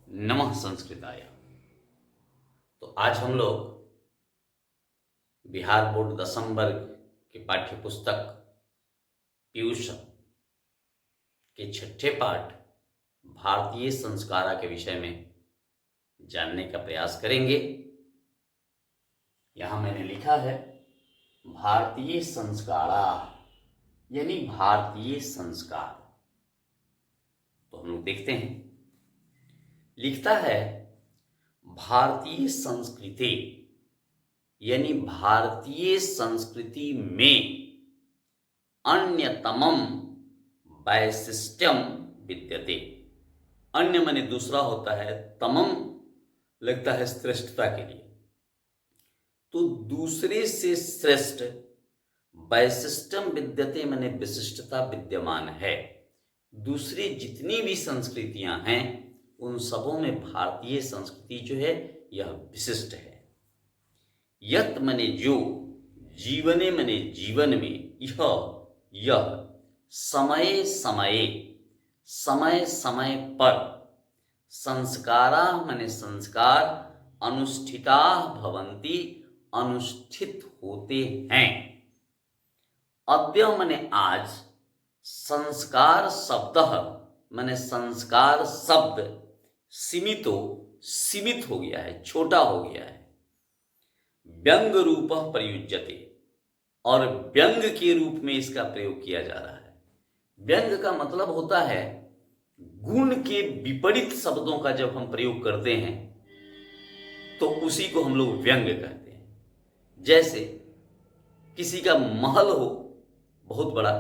नमः संस्कृताय। तो आज हम लोग बिहार बोर्ड 10वीं वर्ग के पाठ्य पुस्तक पीयूष के छठे पाठ भारतीय संस्कारा के विषय में जानने का प्रयास करेंगे। यहाँ मैंने लिखा है भारतीय संस्कारा यानी भारतीय संस्कार। तो हम लोग देखते हैं, लिखता है भारतीय संस्कृति यानी भारतीय संस्कृति में अन्यतमम वैशिष्ट्यम विद्यते। अन्य माने दूसरा होता है, तमम लगता है श्रेष्ठता के लिए। तो दूसरे से श्रेष्ठ वैशिष्ट्यम विद्यते माने विशिष्टता विद्यमान है। दूसरी जितनी भी संस्कृतियां हैं उन सबों में भारतीय संस्कृति जो है यह विशिष्ट है। यत मने जो, जीवने मने जीवन में, यह समय समय पर, संस्कारा मने संस्कार, अनुष्ठिता भवन्ति अनुष्ठित होते हैं। अद्य मने आज, संस्कार शब्द मने संस्कार शब्द सीमित हो गया है, छोटा हो गया है। व्यंग रूप प्रयुज्यते, और व्यंग के रूप में इसका प्रयोग किया जा रहा है। व्यंग का मतलब होता है गुण के विपरीत शब्दों का जब हम प्रयोग करते हैं तो उसी को हम लोग व्यंग कहते हैं। जैसे किसी का महल हो बहुत बड़ा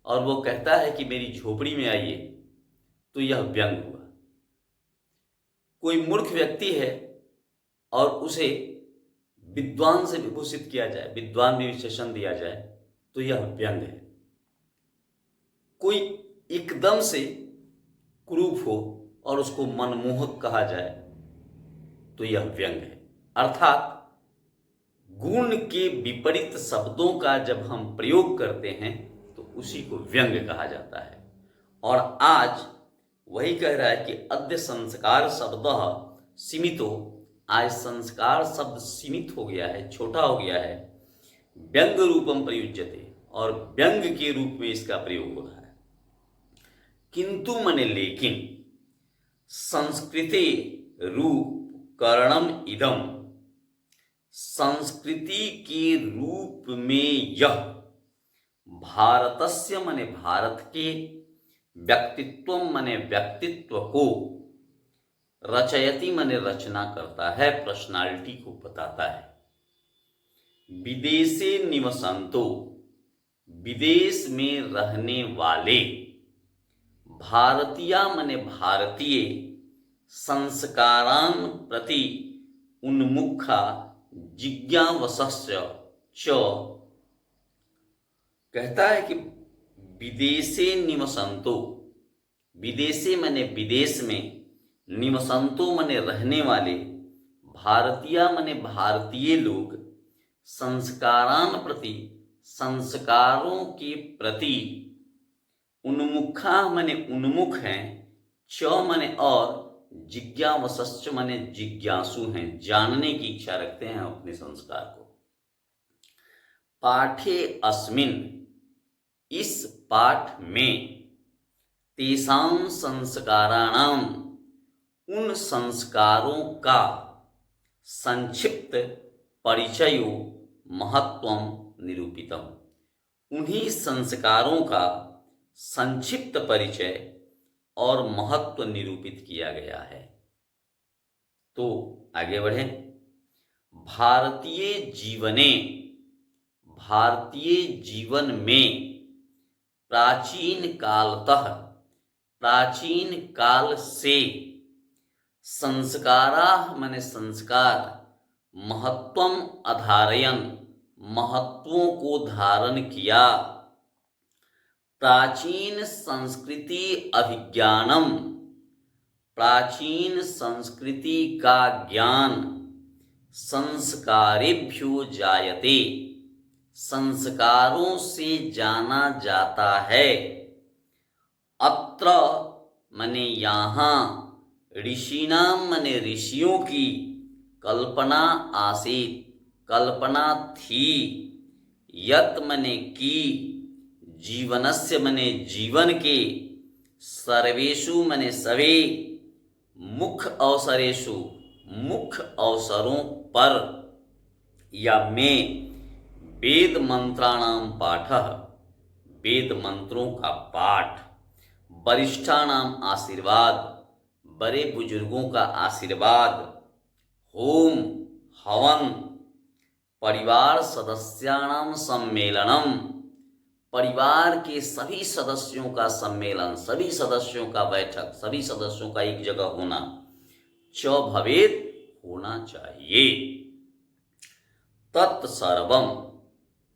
और वो कहता है कि मेरी झोपड़ी में आइए, तो यह व्यंग हुआ। कोई मूर्ख व्यक्ति है और उसे विद्वान से विभूषित किया जाए, विद्वान में विशेषण दिया जाए, तो यह व्यंग है। कोई एकदम से कुरूप हो और उसको मनमोहक कहा जाए तो यह व्यंग है। अर्थात गुण के विपरीत शब्दों का जब हम प्रयोग करते हैं तो उसी को व्यंग कहा जाता है। और आज वही कह रहा है कि अद्य संस्कार शब्द सीमितो, आज संस्कार शब्द सीमित हो गया है, छोटा हो गया है। व्यंग रूपम प्रयुज्यते, और व्यंग के रूप में इसका प्रयोग हो रहा है। किंतु मने लेकिन, संस्कृति रूप करणम इदम, संस्कृति के रूप में यह, भारतस्य मने भारत के, व्यक्तित्व मने व्यक्तित्व को, रचयति मने रचना करता है, पर्सनालिटी को बताता है। विदेशे निवसंतो, विदेश में रहने वाले, भारतीय मने भारतीय, संस्कारान प्रति उन्मुखा जिज्ञावसस्य च, कहता है कि विदेशे निवसंतो, विदेशे मने विदेश में, निवसंतो मने रहने वाले, भारतीय मने भारतीय लोग, संस्कारान प्रति संस्कारों के प्रति, उन्मुखा मने उन्मुख हैं, च मने और, जिज्ञावसश्च मने जिज्ञासु हैं, जानने की इच्छा रखते हैं अपने संस्कार को। पाठे अस्मिन्, इस पाठ में, तेषां संस्काराणाम, उन संस्कारों का, संक्षिप्त परिचयो महत्वम निरूपितम, उन्हीं संस्कारों का संक्षिप्त परिचय और महत्व निरूपित किया गया है। तो आगे बढ़ें। भारतीय जीवने, भारतीय जीवन में, प्राचीन कालतः, प्राचीन काल से, संस्कारा मने संस्कार, महत्वम अधारयन, महत्वों को धारण किया, प्राचीन संस्कृति अभिज्ञानम, प्राचीन संस्कृति का ज्ञान, संस्कारेभ्यो जायते, संस्कारों से जाना जाता है। अत्र मने यहाँ, ऋषिनाम मने ऋषियों की, कल्पना आसीत कल्पना थी, यत मने की, जीवनस्य मने जीवन के, सर्वेषु मने सभी, मुख्य अवसरेषु मुख्य अवसरों पर, या में, वेद मंत्राणाम पाठः वेद मंत्रों का पाठ, वरिष्ठानाम आशीर्वाद बड़े बुजुर्गों का आशीर्वाद, होम हवन, परिवार सदस्यानाम सम्मेलनम परिवार के सभी सदस्यों का सम्मेलन, सभी सदस्यों का बैठक, सभी सदस्यों का एक जगह होना, च भवेत होना चाहिए। तत्सर्वम,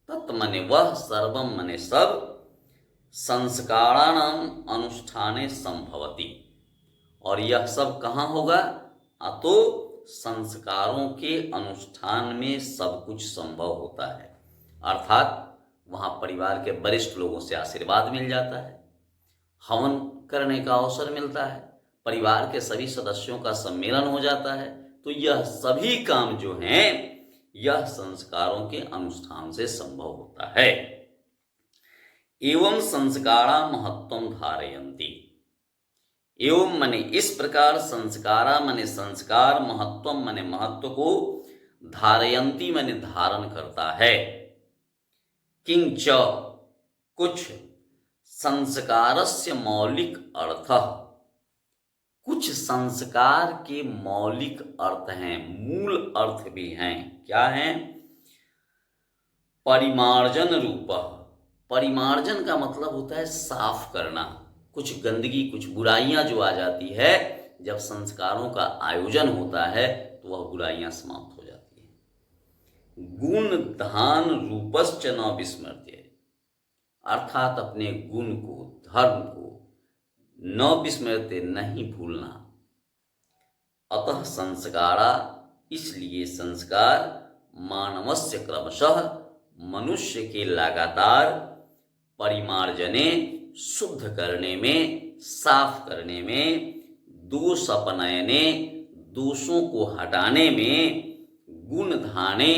तत् मने वह, सर्वम मने सब, संस्काराणाम अनुष्ठाने संभवति, और यह सब कहाँ होगा? तो संस्कारों के अनुष्ठान में सब कुछ संभव होता है, अर्थात वहाँ परिवार के वरिष्ठ लोगों से आशीर्वाद मिल जाता है, हवन करने का अवसर मिलता है, परिवार के सभी सदस्यों का सम्मेलन हो जाता है। तो यह सभी काम जो हैं यह संस्कारों के अनुष्ठान से संभव होता है। एवं संस्कारा महत्वम धारयन्ति, एवं मने इस प्रकार, संस्कारा मने संस्कार, महत्वम मने महत्व को, धारयन्ति मने धारण करता है। किंच कुछ, संस्कारस्य मौलिक अर्थ, कुछ संस्कार के मौलिक अर्थ हैं, मूल अर्थ भी हैं। क्या हैं? परिमार्जन रूप, परिमार्जन का मतलब होता है साफ करना, कुछ गंदगी कुछ बुराइयां जो आ जाती है, जब संस्कारों का आयोजन होता है तो वह बुराइयां समाप्त हो जाती हैं। गुण धान रूपश्च न विस्मर्त्य, अर्थात अपने गुण को, धर्म को न विस्मर्त्य, नहीं भूलना। अतः संस्कारा, इसलिए संस्कार, मानवस्य क्रमशः, मनुष्य के लगातार, परिमार्जने, शुद्ध करने में, साफ करने में, दोष अपनयने, दोषों को हटाने में, गुण धाने,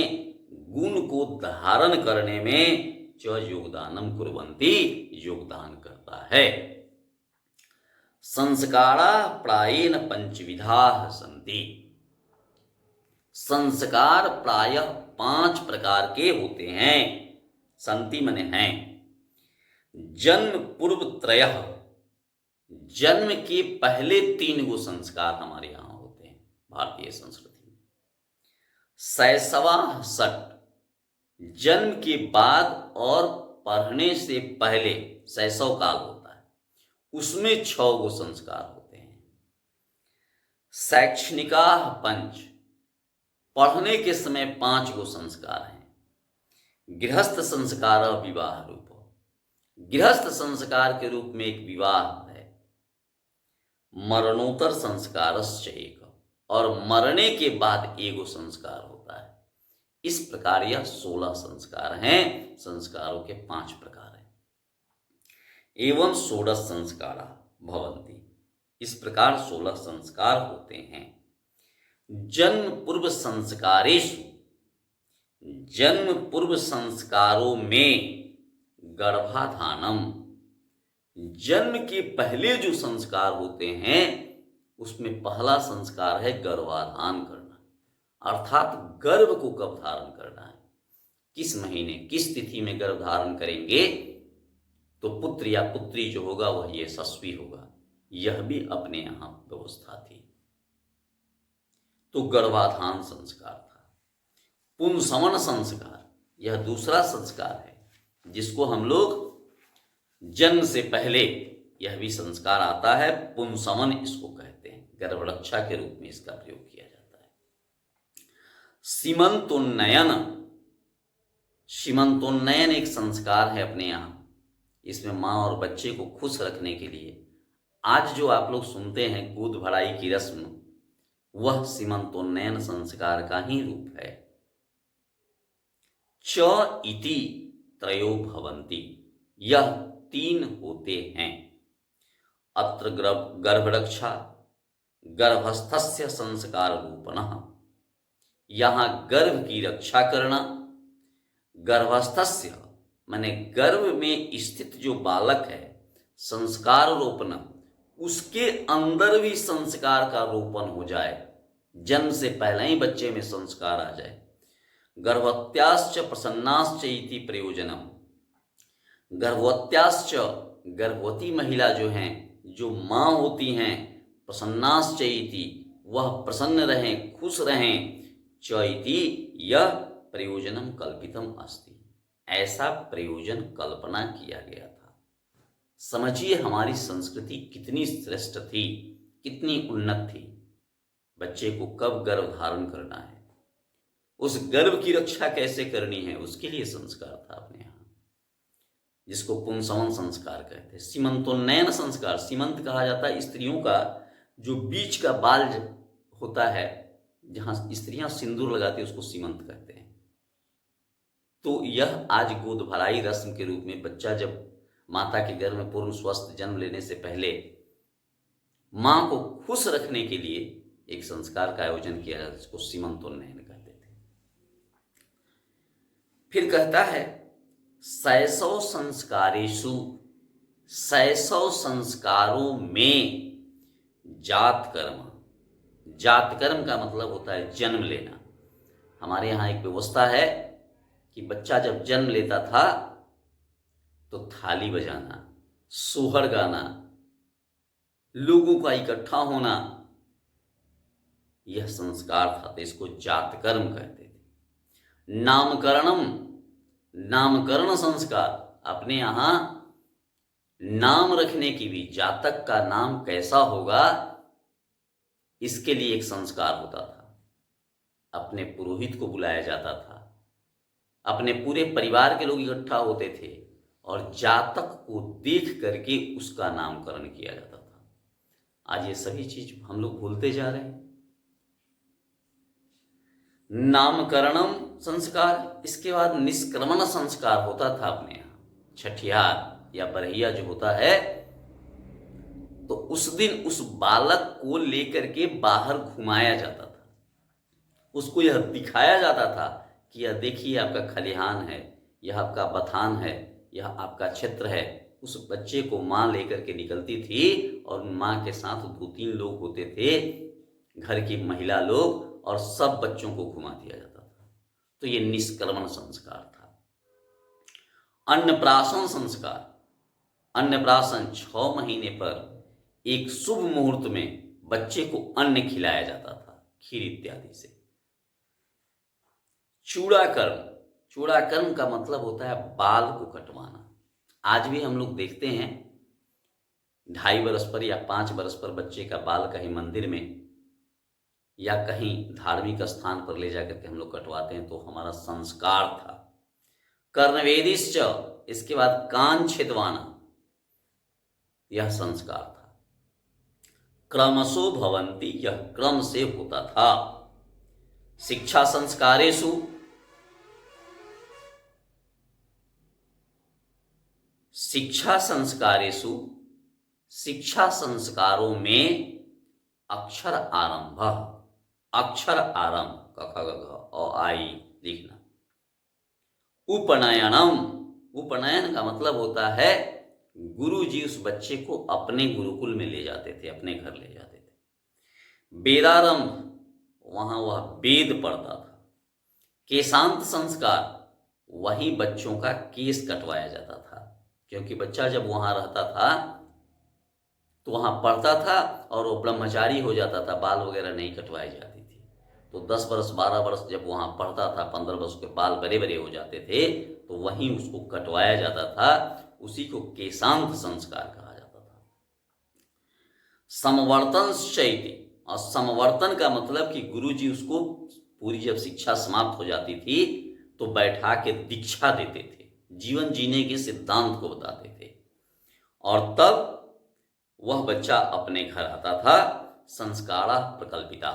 गुण को धारण करने में, च योगदानम कुर्वन्ति, योगदान करता है। संस्कारा प्रायेण पंचविधाः सन्ति, संस्कार प्रायः 5 प्रकार के होते हैं। संति मने हैं। जन्म पूर्व त्रयः, जन्म के पहले 3 गो संस्कार हमारे यहाँ होते हैं भारतीय संस्कृति में। शैशवाः षट्, जन्म के बाद और पढ़ने से पहले शैशव काल होता है, उसमें 6 गो संस्कार होते हैं। शैक्षणिकाः पंच, पढ़ने के समय 5 गो संस्कार हैं। गृहस्थ संस्कार विवाह रूप, गृहस्थ संस्कार के रूप में एक विवाह है। मरणोत्तर संस्कारश्च एक, और मरने के बाद एगो संस्कार होता है। इस प्रकार यह 16 संस्कार हैं। संस्कारों के 5 प्रकार हैं। एवं 16 संस्कारा भवन्ति, इस प्रकार 16 संस्कार होते हैं। जन्म पूर्व संस्कारेषु, जन्म पूर्व संस्कारों में, गर्भाधानम, जन्म के पहले जो संस्कार होते हैं उसमें पहला संस्कार है गर्भाधान करना, अर्थात गर्भ को कब धारण करना है, किस महीने किस तिथि में गर्भ धारण करेंगे तो पुत्र या पुत्री जो होगा वह यशस्वी होगा। यह भी अपने यहाँ व्यवस्था थी। तो गर्भाधान संस्कार था। पुंसवन संस्कार, यह दूसरा संस्कार है जिसको हम लोग जन्म से पहले, यह भी संस्कार आता है, पुंसवन इसको कहते हैं। गर्भरक्षा के रूप में इसका प्रयोग किया जाता है। सीमंतोन्नयन, सीमंतोन्नयन एक संस्कार है अपने यहाँ। इसमें माँ और बच्चे को खुश रखने के लिए आज जो आप लोग सुनते हैं गोद भराई की रस्म, वह सीमंतोन्नयन संस्कार का ही रूप है। च इति त्रयो भवन्ति, यह 3 होते हैं। अत्र गर्भरक्षा, गर्भस्थस्य संस्कार रूपणः। यहाँ गर्भ की रक्षा करना, गर्भस्थस्य माने गर्भ में स्थित जो बालक है, संस्कार रोपण, उसके अंदर भी संस्कार का रोपण हो जाए, जन्म से पहले ही बच्चे में संस्कार आ जाए। गर्भवत्याश्च प्रसन्नाश्च इति प्रयोजनम। गर्भवत्याश्च, गर्भवती महिला जो हैं, जो माँ होती हैं, प्रसन्नाश्च इति, वह प्रसन्न रहें, खुश रहें, च इति यह प्रयोजनम कल्पितम अस्ति, ऐसा प्रयोजन कल्पना किया गया था। समझिए हमारी संस्कृति कितनी श्रेष्ठ थी, कितनी उन्नत थी। बच्चे को कब गर्भ धारण करना है, उस गर्भ की रक्षा कैसे करनी है, उसके लिए संस्कार था अपने यहाँ, जिसको पुंसवन संस्कार कहते हैं। सीमंतोन्नयन संस्कार, सीमंत कहा जाता है स्त्रियों का जो बीच का बाल होता है, जहां स्त्रियां सिंदूर लगाती है, उसको सीमंत कहते हैं। तो यह आज गोद भराई रस्म के रूप में बच्चा जब माता के गर्भ में पूर्ण स्वस्थ जन्म लेने से पहले मां को खुश रखने के लिए एक संस्कार का आयोजन किया जाता है, जिसको सीमंतोन्नयन कहते थे। फिर कहता है शैशव संस्कारेषु, शैशव संस्कारों में जात कर्म। जात कर्म का मतलब होता है जन्म लेना। हमारे यहाँ एक व्यवस्था है कि बच्चा जब जन्म लेता था तो थाली बजाना, सोहर गाना, लोगों का इकट्ठा होना, यह संस्कार था, तो इसको जात कर्म कहते थे। नामकरणम, नामकरण संस्कार, अपने यहाँ नाम रखने की भी, जातक का नाम कैसा होगा इसके लिए एक संस्कार होता था। अपने पुरोहित को बुलाया जाता था, अपने पूरे परिवार के लोग इकट्ठा होते थे और जातक को देख करके उसका नामकरण किया जाता था। आज ये सभी चीज हम लोग भूलते जा रहे हैं। नामकरणम संस्कार, इसके बाद निष्क्रमण संस्कार होता था अपने यहाँ। छठियार या बरहिया जो होता है, तो उस दिन उस बालक को लेकर के बाहर घुमाया जाता था, उसको यह दिखाया जाता था कि यह देखिए आपका खलिहान है, यह आपका बथान है, यह आपका क्षेत्र है। उस बच्चे को माँ लेकर के निकलती थी और माँ के साथ 2-3 लोग होते थे, घर की महिला लोग, और सब बच्चों को घुमा दिया जाता था। तो ये निष्क्रमण संस्कार था। अन्नप्राशन संस्कार, अन्नप्राशन 6 महीने पर एक शुभ मुहूर्त में बच्चे को अन्न खिलाया जाता था, खीर इत्यादि से। चूड़ाकर्म, चूड़ाकर्म का मतलब होता है बाल को कटवाना। आज भी हम लोग देखते हैं 2.5 बरस पर या 5 बरस पर बच्चे का बाल कहीं मंदिर में या कहीं धार्मिक स्थान पर ले जाकर के हम लोग कटवाते हैं, तो हमारा संस्कार था। कर्णवेदिश्च, इसके बाद कान छिदवाना, यह संस्कार था। क्रमशो भवन्ति, यह क्रम से होता था। शिक्षा संस्कारेषु, शिक्षा संस्कारेषु, शिक्षा संस्कारों में अक्षर आरंभ, अक्षर आरंभ, क ख ग घ अ आ ई लिखना। उपनयनम, उपनयन का मतलब होता है गुरु जी उस बच्चे को अपने गुरुकुल में ले जाते थे, अपने घर ले जाते थे। वेदारंभ, वहां वह वेद पढ़ता था। केशांत संस्कार, वहीं बच्चों का केस कटवाया जाता था, क्योंकि बच्चा जब वहां रहता था तो वहां पढ़ता था और वो ब्रह्मचारी हो जाता था, बाल वगैरह नहीं कटवाई जाती थी। तो 10 वर्ष 12 वर्ष जब वहां पढ़ता था, 15 वर्ष के बाल बड़े बड़े हो जाते थे, तो वहीं उसको कटवाया जाता था। उसी को केशांत संस्कार कहा जाता था। समवर्तन शैति, और समवर्तन का मतलब कि गुरुजी उसको पूरी जब शिक्षा समाप्त हो जाती थी तो बैठा के दीक्षा देते थे, जीवन जीने के सिद्धांत को बताते थे, और तब वह बच्चा अपने घर आता था। संस्कारा प्रकल्पिता,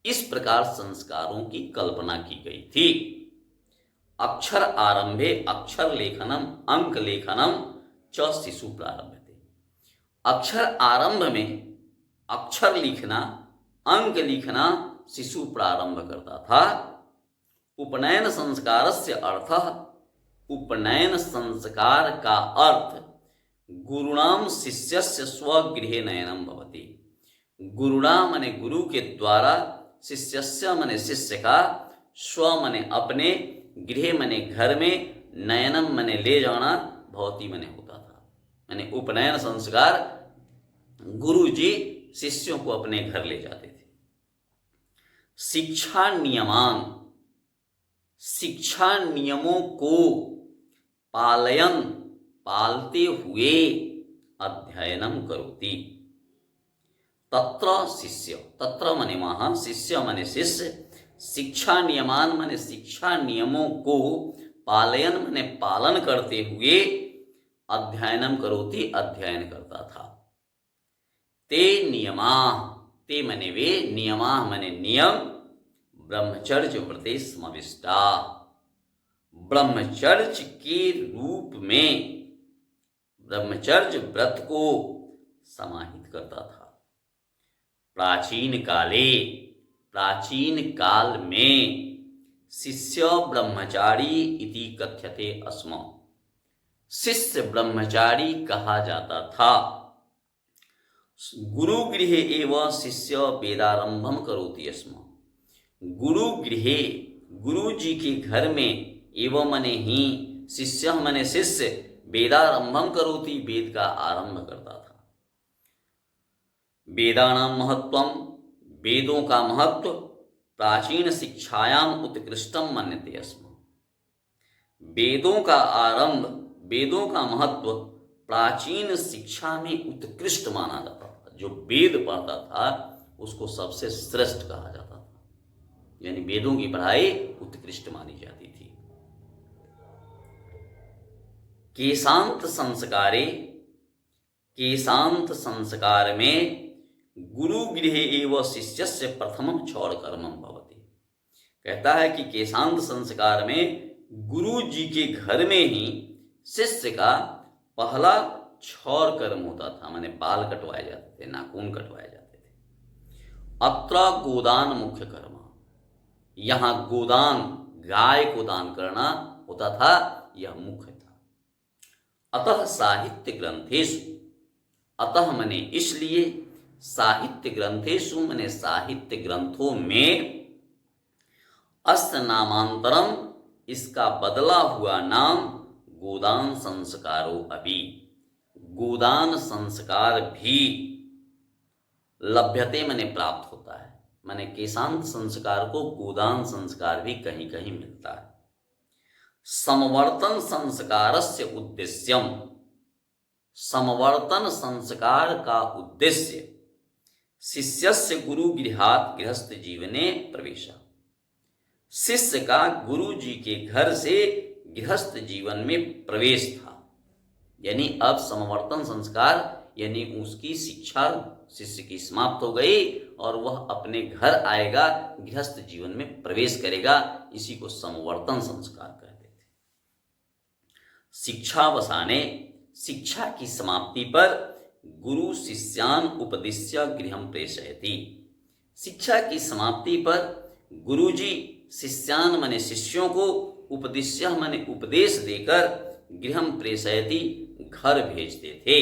इस प्रकार संस्कारों की कल्पना की गई थी। अक्षर आरंभे अक्षर लेखनम अंक लेखनम च शिशु प्रारंभते, अक्षर आरंभ में अक्षर लिखना, अंक लिखना शिशु प्रारंभ करता था। उपनयन संस्कारस्य अर्थः, उपनयन संस्कार का अर्थ गुरुणाम शिष्यस्य स्वगृहे नयनम भवति। गुरुणा मने गुरु के द्वारा, शिष्यस्य मने शिष्य का, स्व मने अपने, गृह मने घर में, नयनम मने ले जाना, भवति मने होता था। मने उपनयन संस्कार गुरु जी शिष्यों को अपने घर ले जाते थे। शिक्षा नियमान, शिक्षा नियमों को पालयन, पालते हुए अध्ययनम करोति। तत्र शिष्य, तत्र मने वहाँ, शिष्य मने शिष्य, शिक्षा नियमान मने शिक्षा नियमों को, पालयन मने पालन करते हुए, अध्ययनम करोति अध्ययन करता था। ते नियमा, ते मने वे, नियमा मने नियम, ब्रह्मचर्य व्रते समविष्टा, ब्रह्मचर्य के रूप में ब्रह्मचर्य व्रत को समाहित करता था। प्राचीन काले, प्राचीन काल में शिष्य ब्रह्मचारी इति कथ्यते अस्म, शिष्य ब्रह्मचारी कहा जाता था। गुरु गृहे एव शिष्य वेदारंभम करोति स्म, गुरु गृहे, गुरु जी के घर में, एवं मने ही, शिष्य मने शिष्य, वेदारंभम करोति, वेद का आरंभ करता था। वेदानां महत्वम, वेदों का महत्व, प्राचीन शिक्षायाम उत्कृष्टम मन्यते स्म, वेदों का आरंभ, वेदों का महत्व प्राचीन शिक्षा में उत्कृष्ट माना जाता था। जो वेद पढ़ता था उसको सबसे श्रेष्ठ कहा जाता था, यानी वेदों की पढ़ाई उत्कृष्ट मानी जाती थी। केशांत संस्कारे, केशांत संस्कार में गुरु गृहे एव शिष्यस्य प्रथमम क्षौर कर्मम भवति। कहता है कि केशांत संस्कार में गुरु जी के घर में ही शिष्य का पहला क्षौर कर्म होता था, माने बाल कटवाए जाते थे, नाखून कटवाए जाते थे। अत्र गोदान मुख्य कर्म, यहाँ गोदान, गाय को दान करना होता था, यह मुख्य था। अतः साहित्य ग्रंथेषु, अतः मने इसलिए, साहित्य ग्रंथेषु मने साहित्य ग्रंथों में, अस्य नामांतरम, इसका बदला हुआ नाम, गोदान संस्कारो अभी, गोदान संस्कार भी, लभ्यते मने प्राप्त होता है, माने केशांत संस्कार को गोदान संस्कार भी कहीं कहीं मिलता है। समवर्तन संस्कारस्य उद्देश्यम, समवर्तन संस्कार का उद्देश्य, शिष्यस्य गुरु गृहात् गृहस्थ जीवने प्रवेश, शिष्य का गुरु जी के घर से गृहस्थ जीवन में प्रवेश था। यानी अब समवर्तन संस्कार, यानी उसकी शिक्षा शिष्य की समाप्त हो गई और वह अपने घर आएगा, गृहस्थ जीवन में प्रवेश करेगा, इसी को समवर्तन संस्कार कहते थे। शिक्षावसाने, शिक्षा की समाप्ति पर गुरु शिष्यान उपदिश्य गृहं प्रेषयति, शिक्षा की समाप्ति पर गुरुजी शिष्यान माने शिष्यों को, उपदिश्य माने उपदेश देकर, गृहं प्रेषयति घर भेजते थे।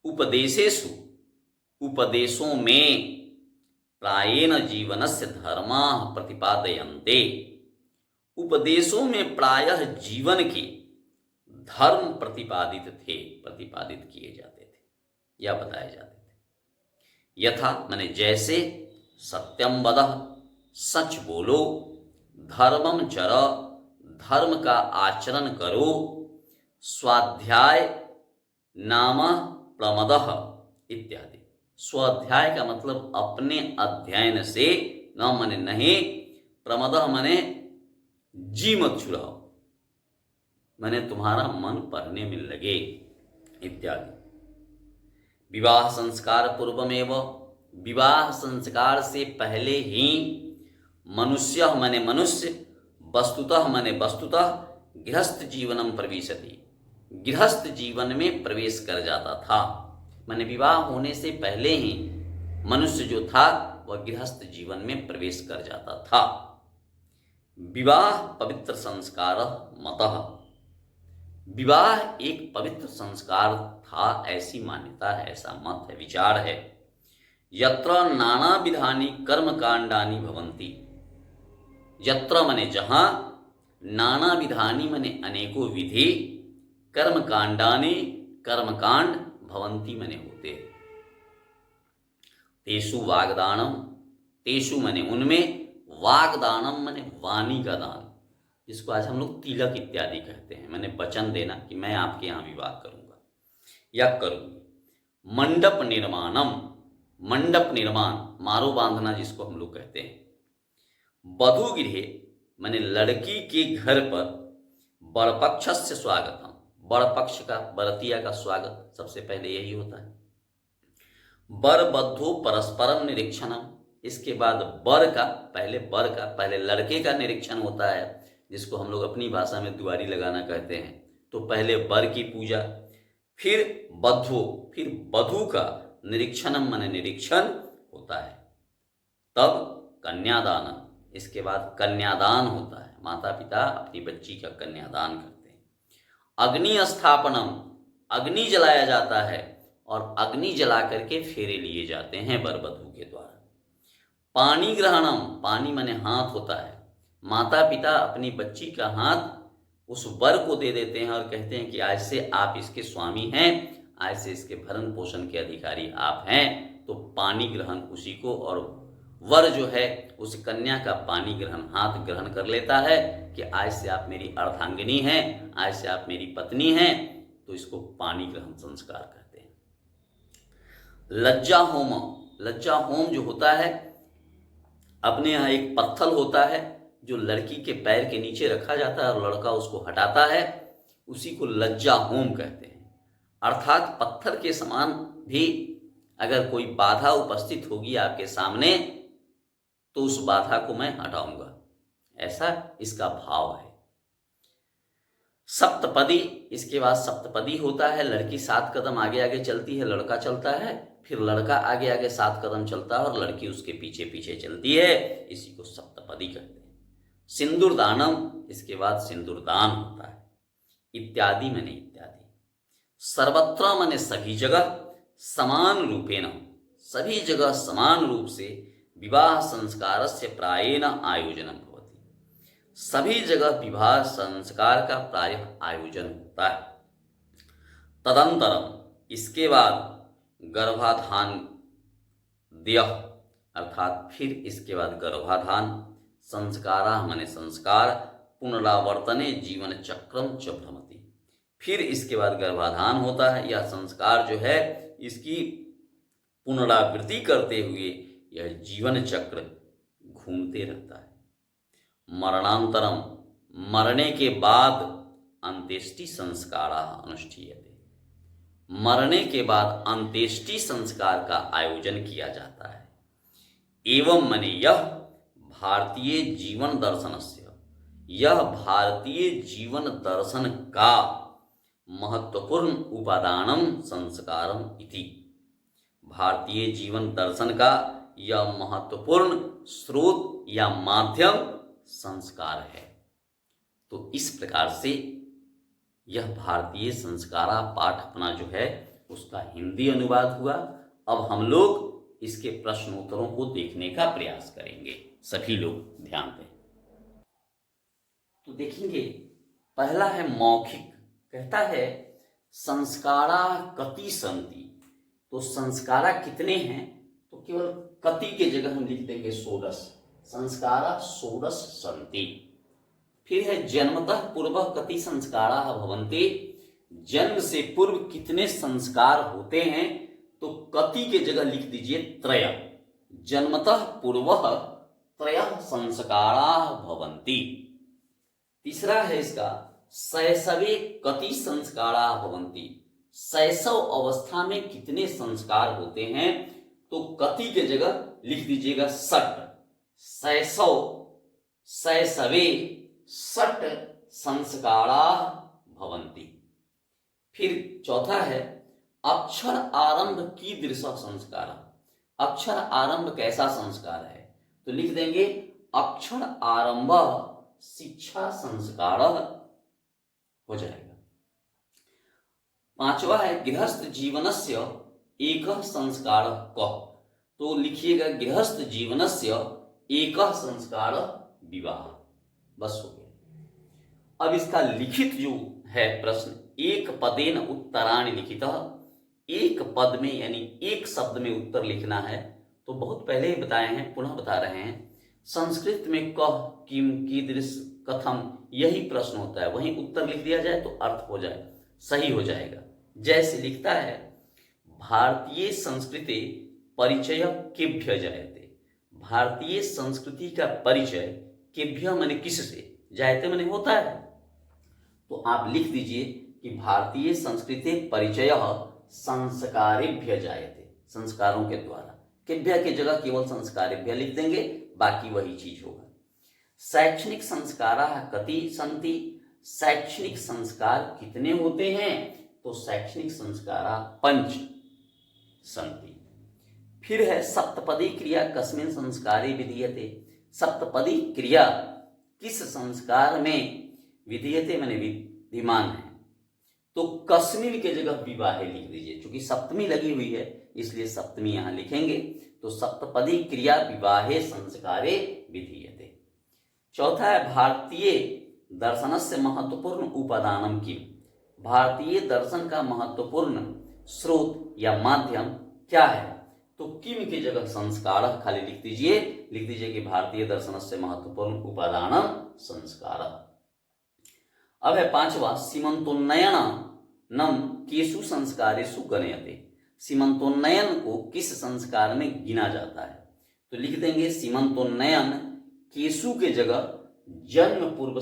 उपदेशेषु, उपदेशों में, प्रायेण जीवनस्य धर्माः प्रतिपादयन्ते, उपदेशों में प्रायः जीवन के धर्म प्रतिपादित थे, प्रतिपादित किए जाते थे या बताए जाते थे। यथा माने जैसे, सत्यम वदः, सच बोलो, धर्मम चर, धर्म का आचरण करो, स्वाध्याय नाम प्रमदः इत्यादि। स्वाध्याय का मतलब अपने अध्ययन से, न माने नहीं, प्रमदः माने जी मत छुड़ाओ, माने तुम्हारा मन पढ़ने में लगे इत्यादि। विवाह संस्कार पूर्वमेव, विवाह संस्कार से पहले ही, मनुष्य माने मनुष्य, वस्तुतः माने वस्तुतः, गृहस्थ जीवनम प्रविशति, गृहस्थ जीवन में प्रवेश कर जाता था। माने विवाह होने से पहले ही मनुष्य जो था वह गृहस्थ जीवन में प्रवेश कर जाता था। विवाह पवित्र संस्कार मतः, विवाह एक पवित्र संस्कार था, ऐसी मान्यता है, ऐसा मत है, विचार है। यत्र नाना विधानि कर्म कांडानि भवन्ति, यत्र मने जहां, नाना विधानि मने अनेकों विधि, कर्म कांडानि कर्मकांड, भवन्ति मने होते, तेषु वागदानम, तेषु मने उनमें, वागदानम मने वाणी का दान, जिसको आज हम लोग तिलक इत्यादि कहते हैं, मैंने वचन देना कि मैं आपके यहाँ विवाह करूंगा या करूंगी। मंडप निर्माणम, मंडप निर्माण, मारो बांधना जिसको हम लोग कहते हैं। वधू गृहे माने लड़की के घर पर, बड़पक्ष से स्वागतम, बड़ पक्ष का, बरतिया का स्वागत सबसे पहले यही होता है। बर बद्धो परस्परम निरीक्षणम, इसके बाद बर का, पहले लड़के का निरीक्षण होता है, जिसको हम लोग अपनी भाषा में दुआरी लगाना कहते हैं। तो पहले बर की पूजा, फिर बद्धो, फिर वधू का निरीक्षणम माने निरीक्षण होता है, तब कन्यादान, इसके बाद कन्यादान होता है, माता पिता अपनी बच्ची का कन्यादान करते हैं। अग्नि स्थापनम, अग्नि जलाया जाता है और अग्नि जला करके फेरे लिए जाते हैं वर वधू के द्वारा। पानी ग्रहणम, पानी माने हाथ होता है, माता पिता अपनी बच्ची का हाथ उस वर को दे देते हैं और कहते हैं कि आज से आप इसके स्वामी हैं, आज से इसके भरण पोषण के अधिकारी आप हैं। तो पानी ग्रहण उसी को, और वर जो है उस कन्या का पानी ग्रहण, हाथ ग्रहण कर लेता है कि आज से आप मेरी अर्धांगिनी हैं, आज से आप मेरी पत्नी हैं। तो इसको पानी ग्रहण संस्कार कहते हैं। लज्जा होम, लज्जा होम जो होता है, अपने यहाँ एक पत्थर होता है जो लड़की के पैर के नीचे रखा जाता है और लड़का उसको हटाता है, उसी को लज्जा होम कहते हैं। अर्थात पत्थर के समान भी अगर कोई बाधा उपस्थित होगी आपके सामने तो उस बाधा को मैं हटाऊंगा, ऐसा इसका भाव है। सप्तपदी, इसके बाद सप्तपदी होता है, लड़की 7 कदम आगे आगे चलती है, लड़का चलता है, फिर लड़का आगे आगे 7 कदम चलता है और लड़की उसके पीछे पीछे चलती है, इसी को सप्तपदी कहते हैं। सिंदूर दानम, इसके बाद सिंदूर दान होता है। इत्यादि माने इत्यादि। सर्वत्र माने सभी जगह, समान रूपेण, सभी जगह समान रूप से विवाह संस्कारस्य प्रायेण आयोजनम भवति, सभी जगह विवाह संस्कार का प्रायः आयोजन होता है। तदंतरम, इसके बाद गर्भाधान द्यः, अर्थात फिर इसके बाद गर्भाधान, संस्कारा माने संस्कार, पुनरावर्तने जीवन चक्रम च भ्रमति, फिर इसके बाद गर्भाधान होता है। यह संस्कार जो है इसकी पुनरावृत्ति करते हुए यह जीवन चक्र घूमते रहता है। मरणांतरम, मरने के बाद अंत्येष्टि संस्कार अनुष्ठीयते, मरने के बाद अंत्येष्टि संस्कार का आयोजन किया जाता है। एवं मने यह भारतीय जीवन दर्शनस्य, यह भारतीय जीवन दर्शन का महत्वपूर्ण उपादानम संस्कारम इति, भारतीय जीवन दर्शन का यह महत्वपूर्ण स्रोत या माध्यम संस्कार है। तो इस प्रकार से यह भारतीय संस्कारा पाठ अपना जो है उसका हिंदी अनुवाद हुआ। अब हम लोग इसके प्रश्नोत्तरों को देखने का प्रयास करेंगे, सभी लोग ध्यान दें। तो देखेंगे, पहला है मौखिक, कहता है संस्कारा कति संति, तो संस्कारा कितने हैं, तो केवल कति के जगह हम लिख देंगे 16, संस्कारा 16 संति। फिर है जन्मतः पूर्व कति संस्कारा भवन्ति, जन्म से पूर्व कितने संस्कार होते हैं, तो कति के जगह लिख दीजिए त्रय, जन्मतः पूर्व त्रय संस्कारा भवन्ति। तीसरा है इसका शैशवे कति संस्कारा भवन्ति, शैशव अवस्था में कितने संस्कार होते हैं, तो कति के जगह लिख दीजिएगा 60, शैशव शैशवे 60 संस्कारा भवन्ति। फिर चौथा है अक्षर आरंभ कीदृश संस्कार, अक्षर आरंभ कैसा संस्कार है? तो लिख देंगे अक्षर आरंभ शिक्षा संस्कार हो जाएगा। पांचवा है गृहस्थ जीवनस्य एक संस्कार कः। तो लिखिएगा गृहस्थ जीवनस्य एक संस्कार विवाह। बस हो गया। अब इसका लिखित जो है प्रश्न, एक पदेन उत्तराणि लिखितः, एक पद में यानी एक शब्द में उत्तर लिखना है। तो बहुत पहले ही बताए हैं, पुनः बता रहे हैं, संस्कृत में कह, किम, कीदृश, कथम, यही प्रश्न होता है। वहीं उत्तर लिख दिया जाए तो अर्थ हो जाए, सही हो जाएगा। जैसे लिखता है भारतीय संस्कृति परिचय केभ्य जायते। भारतीय संस्कृति का परिचय केभ्य माने किससे, जायते माने होता है। तो आप लिख दीजिए कि भारतीय संस्कृति परिचय संस्कारेभ्य जायते, संस्कारों के द्वारा। केभ्य की जगह केवल संस्कारेभ्य लिख देंगे, बाकी वही चीज होगा। शैक्षणिक संस्काराः कति सन्ति, शैक्षणिक संस्कार कितने होते हैं? तो शैक्षणिक संस्काराः पंच सन्ति। फिर है सप्तपदी क्रिया कस्मिन् संस्कारे विधीयते। सप्तपदी क्रिया किस संस्कार में विधीयते माने विधिमान है। तो कस्मिन के जगह विवाहे लिख दीजिए, क्योंकि सप्तमी लगी हुई है इसलिए सप्तमी यहां लिखेंगे। तो सप्तपदी क्रिया विवाहे संस्कारे विधीयते। चौथा है भारतीय दर्शनस्य महत्वपूर्ण उपादानम किम। भारतीय दर्शन का महत्वपूर्ण स्रोत या माध्यम क्या है? तो किम की जगह संस्कार खाली लिख दीजिए, लिख दीजिए कि भारतीय दर्शनस्य महत्वपूर्ण उपादानम संस्कार। अब है पांचवा सीमंतोन्नयनम केषु संस्कारेषु गण्यते। सीमंतोन्नयन को किस संस्कार में गिना जाता है? तो लिख देंगे सीमंतोन्नयन केषु के जगह जन्म पूर्व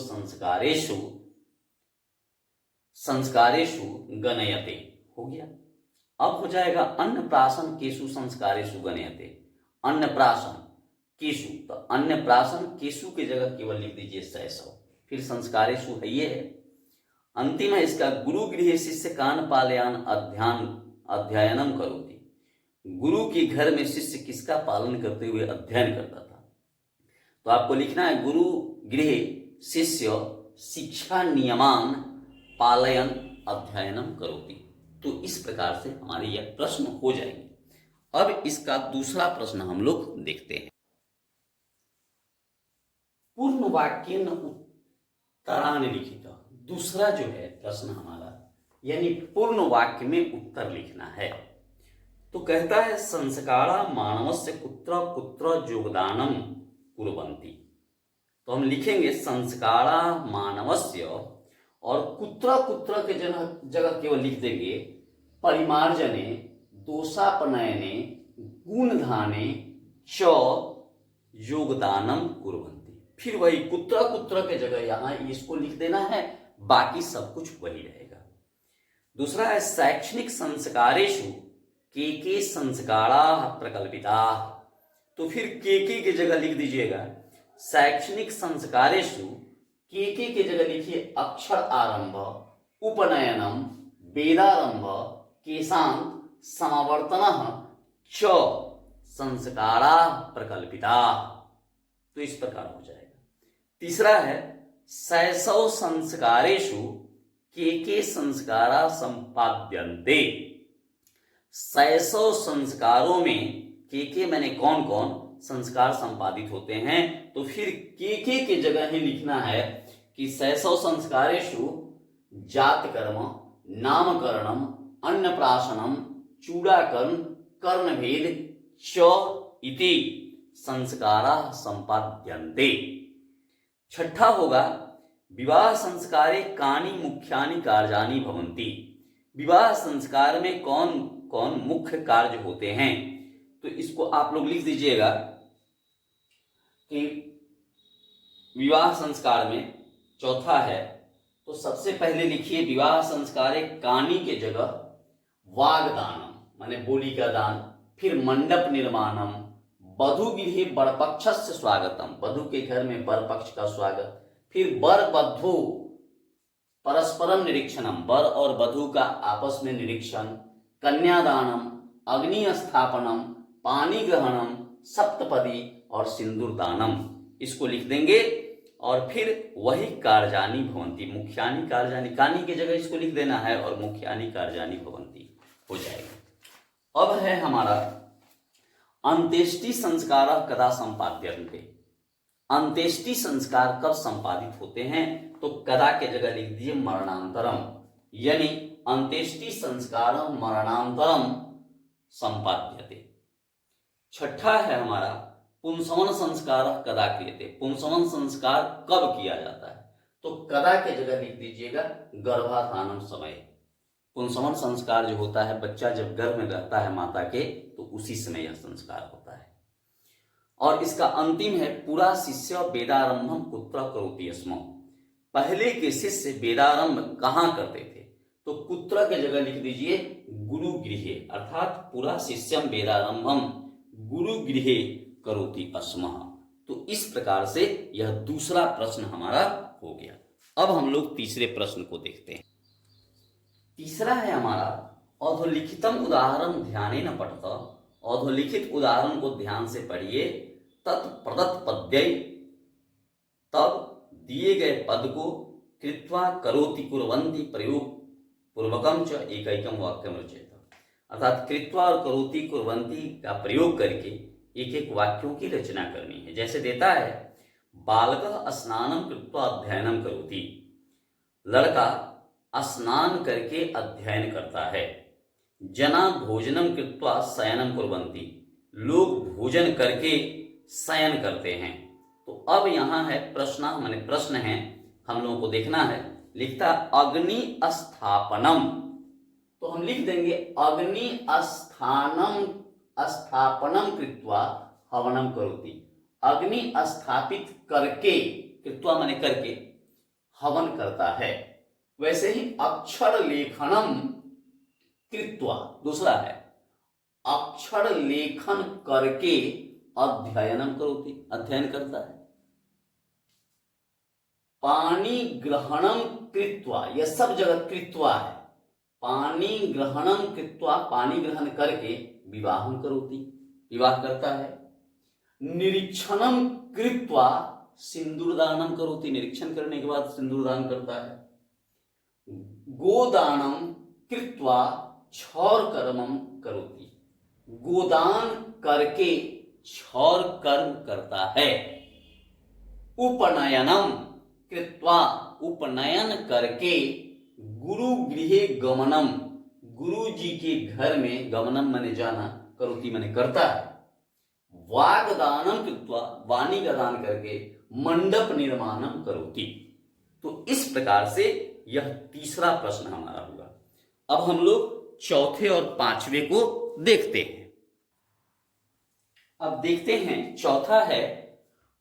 संस्कारेषु गण्यते हो गया। अब हो जाएगा अन्नप्राशन केषु संस्कारेषु गण्यते। अन्नप्राशन केषु, तो अन्नप्राशन केषु की जगह केवल लिख दीजिए शैशव, फिर संस्कारेषु है ये है। अंतिम है इसका गुरु गृह शिष्य कान पालयान अध्ययनम करोति। गुरु के घर में शिष्य किसका पालन करते हुए अध्ययन करता था? तो आपको लिखना है गुरु गृह शिष्य शिक्षा नियमान पालयन अध्ययनम करोति। तो इस प्रकार से हमारे यह प्रश्न हो जाएंगे। अब इसका दूसरा प्रश्न हम लोग देखते हैं। पूर्ण वाक्य उत्तराणि लिखित। दूसरा जो है प्रश्न हमारा, यानी पूर्ण वाक्य में उत्तर लिखना है। तो कहता है संस्कारा मानवस्य कुत्र कुत्र योगदानम कुर्वन्ति। तो हम लिखेंगे संस्कारा मानवस्य, और कुत्र कुत्र के जगह केवल लिख देंगे परिमार्जने दोषापनयने गुणधाने च योगदानम कुर्वन्ति। फिर वही कुत्र कुत्र के जगह यहां इसको लिख देना है, बाकी सब कुछ वही रहेगा। दूसरा है शैक्षणिक संस्कारेषु के संस्काराः प्रकल्पिताः। तो फिर के की जगह लिख दीजिएगा शैक्षणिक संस्कारेषु, के की जगह लिखिए अक्षर आरंभ, उपनयनम, वेदारंभ, केशांत, समावर्तनः च संस्काराः प्रकल्पिताः। तो इस प्रकार हो जाएगा। तीसरा है शैशव संस्कारेषु के संस्कारा संपाद्यन्ते। शैशव संस्कारों में के मैंने कौन कौन संस्कार संपादित होते हैं? तो फिर के जगह ही लिखना है कि शैशव संस्कारेषु जातकर्म, नामकरणम, अन्नप्राशनम, चूड़ाकर्म, कर्णभेद च इति संस्काराः संपाद्यन्ते। छठा होगा विवाह संस्कारे कानि मुख्यानि कार्याणि भवन्ति। विवाह संस्कार में कौन कौन मुख्य कार्य होते हैं? तो इसको आप लोग लिख दीजिएगा कि विवाह संस्कार में चौथा है, तो सबसे पहले लिखिए विवाह संस्कारे कानि के जगह वागदानम माने बोली का दान, फिर मंडप निर्माणम, वधु गृहे बरपक्षस्य स्वागतम, वधु के घर में बर पक्ष का स्वागत, फिर वर वधु परस्परम निरीक्षणम, वर और वधु का आपस में निरीक्षण, कन्यादानम, अग्नि स्थापनम, पानी ग्रहणम, सप्तपदी और सिंदूर दानम, इसको लिख देंगे। और फिर वही कार्याणि भवंती, मुख्यानि कार्याणि, कानी की जगह इसको लिख देना है और मुख्यानि कार्याणि भवंती हो जाएगा। अब है हमारा अंत्येष्टि संस्कार कदा संपाद्यन्ते। अंत्येष्टि संस्कार कब संपादित होते हैं, तो कदा के जगह लिख दीजिए मरणांतरम, यानी अंत्येष्टि संस्कार मरणांतरम संपाद्यते। छठा है हमारा पुंसवन संस्कार कदा क्रियते। पुंसवन संस्कार कब किया जाता है, तो कदा के जगह लिख दीजिएगा गर्भाधानम समय। पुंसवन संस्कार जो होता है, बच्चा जब गर्भ में रहता है माता के, तो उसी समय यह संस्कार होता है। और इसका अंतिम है पुरा शिष्य वेदारंभम कुत्र करोति स्म। पहले के शिष्य वेदारंभ कहाँ करते थे, तो कुत्र के जगह लिख दीजिए गुरु गृहे, अर्थात पुरा शिष्यम वेदारंभम गुरु गृहे करोति स्म। तो इस प्रकार से यह दूसरा प्रश्न हमारा हो गया। अब हम लोग तीसरे प्रश्न को देखते हैं। तीसरा है हमारा अधोलिखितम उदाहरण ध्यानेन पठत। अधोलिखित उदाहरण को ध्यान से पढ़िए। तत्प्रदत्त पद्यै, तब दिए गए पद को कृत्वा करोति कुर्वन्ति प्रयोग पूर्वकम च एकैकम वाक्यम रचयेत। अर्थात कृत्वा और करोति कुर्वन्ति का प्रयोग करके एक एक वाक्यों की रचना करनी है। जैसे देता है बालकः स्नानं कृत्वा अध्ययनं करोति, लड़का स्नान करके अध्ययन करता है। जना भोजनम कृत्वा शयनं कुर्वन्ति, लोग भोजन करके शयन करते हैं। तो अब यहाँ है प्रश्न है, हम लोगों को देखना है। लिखता अग्नि स्थापनम, तो हम लिख देंगे अग्नि स्थापनम कृत्वा हवनम करोति। अग्नि स्थापित करके, कृत्वा माने करके, हवन करता है। वैसे ही अक्षर लेखनम कृत्वा, दूसरा है अक्षर लेखन करके अध्ययनम करोति, अध्ययन करता है। पानी ग्रहणम कृत्वा, यह सब जगह कृत्वा है। पानी ग्रहणम कृत्वा, पानी ग्रहण करके विवाहम करोति, विवाह करता है। निरीक्षणम कृत्वा सिंदूरदानम करोति, निरीक्षण करने के बाद सिंदूरदान करता है। गोदानम कृत्वा क्षौर कर्मम करोति, गोदान करके क्षौर कर्म करता है। उपनयनम कृत्वा, उपनयन करके गुरु गृहे गमनम, गुरु जी के घर में, गमनम माने जाना, करोति माने करता है। वागदानम कृत्वा, वाणी का दान करके मंडप निर्माणम करोति। तो इस प्रकार से यह तीसरा प्रश्न हमारा हुआ। अब हम लोग चौथे और पांचवे को देखते हैं। अब देखते हैं, चौथा है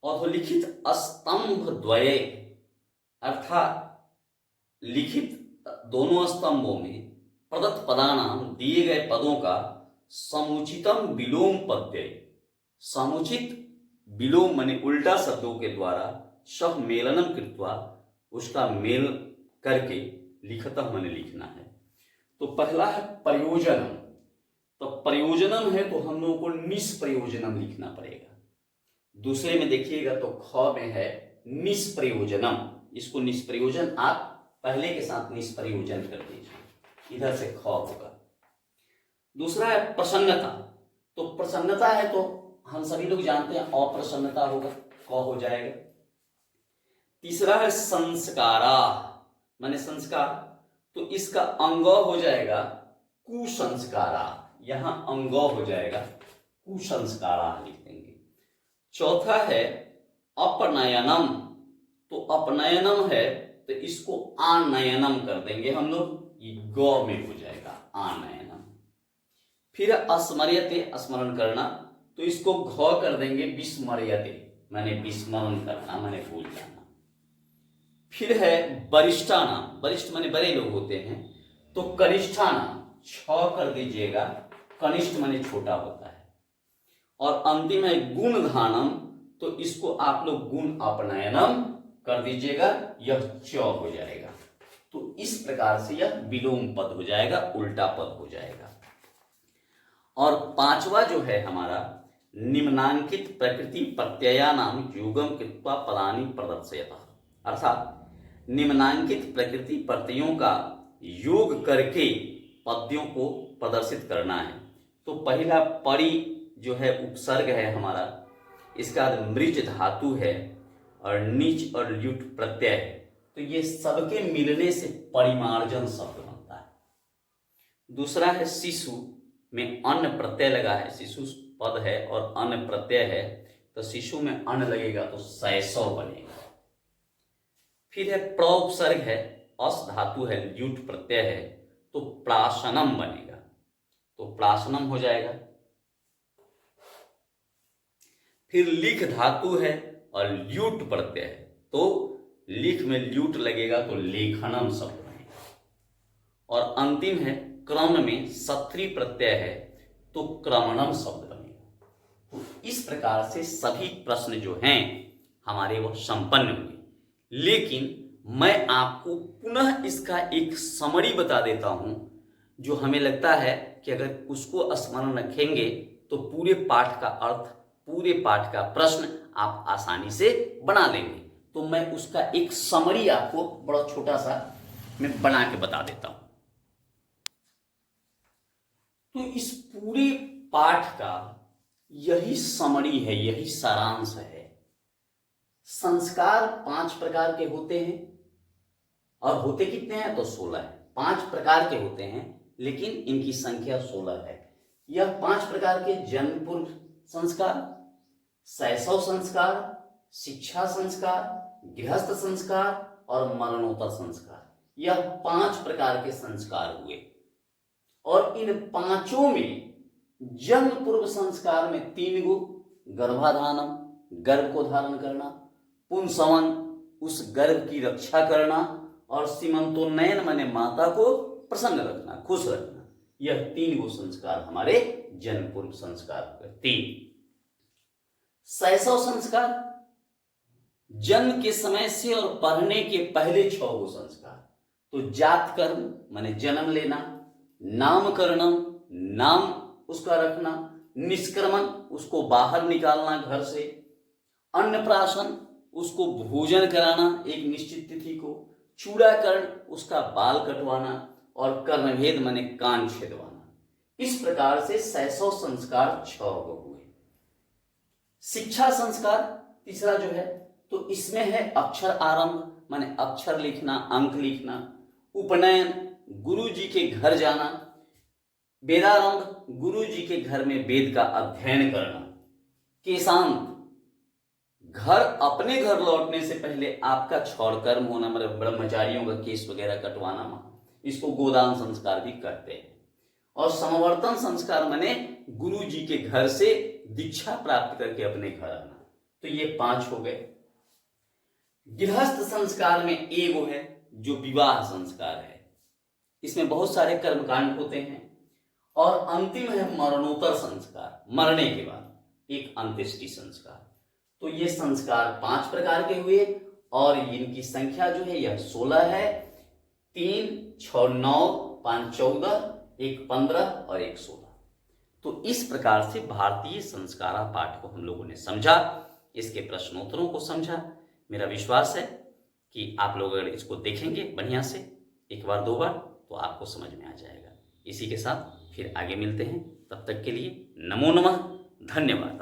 अधोलिखित स्तंभ द्वये, अर्थात लिखित दोनों स्तंभों में प्रदत्त पदानाम, दिए गए पदों का समुचितम विलोम पद्य, समुचित विलोम माने उल्टा शब्दों के द्वारा सह मेलनम कृत्वा, उसका मेल करके लिखतः माने लिखना है। तो पहला है प्रयोजनम, तो प्रयोजनम है तो हम लोगों को निष्प्रयोजनम लिखना पड़ेगा। दूसरे में देखिएगा तो ख में है निष्प्रयोजनम, इसको निष्प्रयोजन आप पहले के साथ निष्प्रयोजन कर दीजिए, इधर से ख होगा। दूसरा है प्रसन्नता, तो प्रसन्नता है तो हम सभी लोग जानते हैं अप्रसन्नता होगा, क हो जाएगा। तीसरा है संस्कारा माने संस्कार, तो इसका अंग हो जाएगा कुसंस्कारा, यहां अंग हो जाएगा कुसंस्कारा लिख देंगे। चौथा है अपनयनम, तो अपनयनम है तो इसको आनयनम कर देंगे हम लोग, ये ग में हो जाएगा आनयनम। फिर अस्मर्यते, स्मरण करना, तो इसको घ कर देंगे विस्मर्यते, माने विस्मरण करना, माने भूल जाना। फिर है वरिष्ठाना, वरिष्ठ माने बड़े लोग होते हैं, तो कनिष्ठाना छ कर दीजिएगा, कनिष्ठ माने छोटा होता है। और अंतिम है गुणधानम, तो इसको आप लोग गुण अपनयनम कर दीजिएगा, यह च हो जाएगा। तो इस प्रकार से यह विलोम पद हो जाएगा, उल्टा पद हो जाएगा। और पांचवा जो है हमारा निम्नांकित प्रकृति प्रत्ययानाम युगम कृत्वा पदानि प्रदर्शयतः, अर्थात निम्नांकित प्रकृति प्रत्ययों का योग करके पद्यों को प्रदर्शित करना है। तो पहला परि जो है उपसर्ग है हमारा, इसका मृज धातु है और नीच और ल्यूट प्रत्यय है। तो ये सबके मिलने से परिमार्जन शब्द बनता है। दूसरा है शिशु में अन्न प्रत्यय लगा है, शिशु पद है और अन्न प्रत्यय है, तो शिशु में अन्न लगेगा तो शैशव बनेगा। फिर है प्रोपसर्ग है, अस धातु है, ल्यूट प्रत्यय है, तो प्राशनम बनेगा, तो प्राशनम हो जाएगा। फिर लिख धातु है और ल्यूट प्रत्यय है, तो लिख में ल्यूट लगेगा तो लेखनम शब्द बनेगा। और अंतिम है क्रम में सत्री प्रत्यय है, तो क्रमणम शब्द बनेगा। तो इस प्रकार से सभी प्रश्न जो हैं हमारे वो संपन्न हुए। लेकिन मैं आपको पुनः इसका एक समरी बता देता हूं, जो हमें लगता है कि अगर उसको स्मरण रखेंगे तो पूरे पाठ का अर्थ, पूरे पाठ का प्रश्न आप आसानी से बना लेंगे। तो मैं उसका एक समरी आपको बड़ा छोटा सा मैं बना के बता देता हूं। तो इस पूरे पाठ का यही समरी है, यही सारांश है। संस्कार 5 प्रकार के होते हैं, और होते कितने हैं तो 16 है। 5 प्रकार के होते हैं लेकिन इनकी संख्या 16 है। यह 5 प्रकार के जन्म पूर्व संस्कार, शैशव संस्कार, शिक्षा संस्कार, गृहस्थ संस्कार और मरणोत्तर संस्कार, यह 5 प्रकार के संस्कार हुए। और इन पांचों में जन्म पूर्व संस्कार में 3 गो, गर्भाधानम, गर्भ को धारण करना, पुंसवन, उस गर्भ की रक्षा करना, और सीमंतोन्नयन माने माता को प्रसन्न रखना, खुश रखना, यह 3 गो संस्कार हमारे जन्म पूर्व संस्कार हुए। 3 शैशव संस्कार, जन्म के समय से और पढ़ने के पहले 6 गो संस्कार। तो जात कर्म माने जन्म लेना, नामकरणम नाम उसका रखना, निष्क्रमण उसको बाहर निकालना घर से, अन्नप्राशन उसको भोजन कराना एक निश्चित तिथि को, चूड़ाकरण उसका बाल कटवाना, और कर्णभेद माने कान छेदवाना। इस प्रकार से शैशव संस्कार 6 गो हुए। शिक्षा संस्कार तीसरा जो है, तो इसमें है अक्षर आरंभ माने अक्षर लिखना, अंक लिखना, उपनयन गुरु जी के घर जाना, वेदारंभ गुरु जी के घर में वेद का अध्ययन करना, केशांत घर अपने घर लौटने से पहले आपका क्षौर कर्म होना, मतलब ब्रह्मचारियों का केस वगैरह कटवाना, इसको गोदान संस्कार भी कहते हैं। और समवर्तन संस्कार माने गुरु जी के घर से दीक्षा प्राप्त करके अपने घर आना। तो ये 5 हो गए। गृहस्थ संस्कार में एगो है जो विवाह संस्कार है, इसमें बहुत सारे कर्मकांड होते हैं। और अंतिम है मरणोत्तर संस्कार, मरने के बाद एक अंत्येष्टि संस्कार। तो ये संस्कार 5 प्रकार के हुए और इनकी संख्या जो है यह 16 है। 3, 6, 9, 5, 14, 1, 15 और 1, 16। तो इस प्रकार से भारतीय संस्कारा पाठ को हम लोगों ने समझा, इसके प्रश्नोत्तरों को समझा। मेरा विश्वास है कि आप लोग अगर इसको देखेंगे बढ़िया से 1 बार 2 बार तो आपको समझ में आ जाएगा। इसी के साथ फिर आगे मिलते हैं, तब तक के लिए नमो नमः, धन्यवाद।